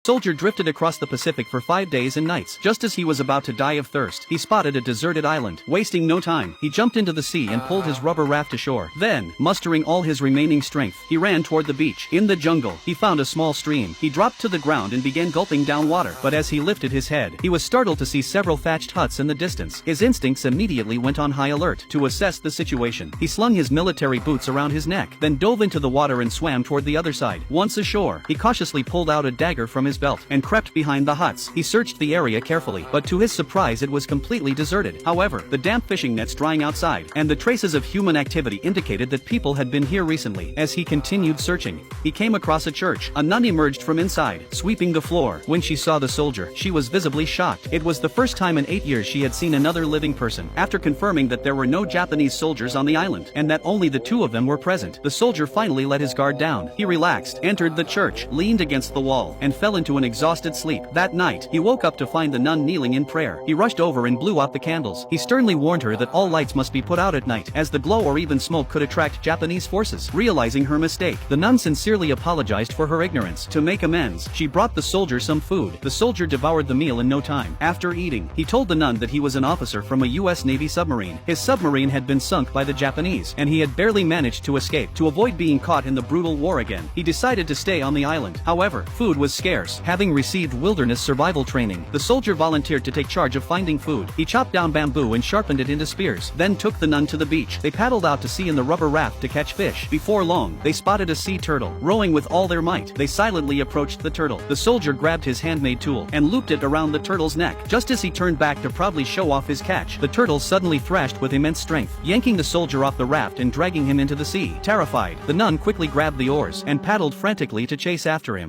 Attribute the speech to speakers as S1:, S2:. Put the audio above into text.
S1: Soldier drifted across the Pacific for 5 days and nights. Just as he was about to die of thirst, he spotted a deserted island. Wasting no time, he jumped into the sea and pulled his rubber raft ashore. Then, mustering all his remaining strength, he ran toward the beach. In the jungle, he found a small stream. He dropped to the ground and began gulping down water. But as he lifted his head, he was startled to see several thatched huts in the distance. His instincts immediately went on high alert. To assess the situation, he slung his military boots around his neck, then dove into the water and swam toward the other side. Once ashore, he cautiously pulled out a dagger from his belt and crept behind the huts. He searched the area carefully, but to his surprise it was completely deserted. However, the damp fishing nets drying outside, and the traces of human activity indicated that people had been here recently. As he continued searching, he came across a church. A nun emerged from inside, sweeping the floor. When she saw the soldier, she was visibly shocked. It was the first time in 8 years she had seen another living person. After confirming that there were no Japanese soldiers on the island, and that only the two of them were present, the soldier finally let his guard down. He relaxed, entered the church, leaned against the wall, and fell into an exhausted sleep. That night, he woke up to find the nun kneeling in prayer. He rushed over and blew out the candles. He sternly warned her that all lights must be put out at night, as the glow or even smoke could attract Japanese forces. Realizing her mistake, the nun sincerely apologized for her ignorance. To make amends, she brought the soldier some food. The soldier devoured the meal in no time. After eating, he told the nun that he was an officer from a U.S. Navy submarine. His submarine had been sunk by the Japanese, and he had barely managed to escape. To avoid being caught in the brutal war again, he decided to stay on the island. However, food was scarce. Having received wilderness survival training, the soldier volunteered to take charge of finding food. He chopped down bamboo and sharpened it into spears, then took the nun to the beach. They paddled out to sea in the rubber raft to catch fish. Before long, they spotted a sea turtle. Rowing with all their might, they silently approached the turtle. The soldier grabbed his handmade tool and looped it around the turtle's neck. Just as he turned back to proudly show off his catch, the turtle suddenly thrashed with immense strength, yanking the soldier off the raft and dragging him into the sea. Terrified, the nun quickly grabbed the oars and paddled frantically to chase after him.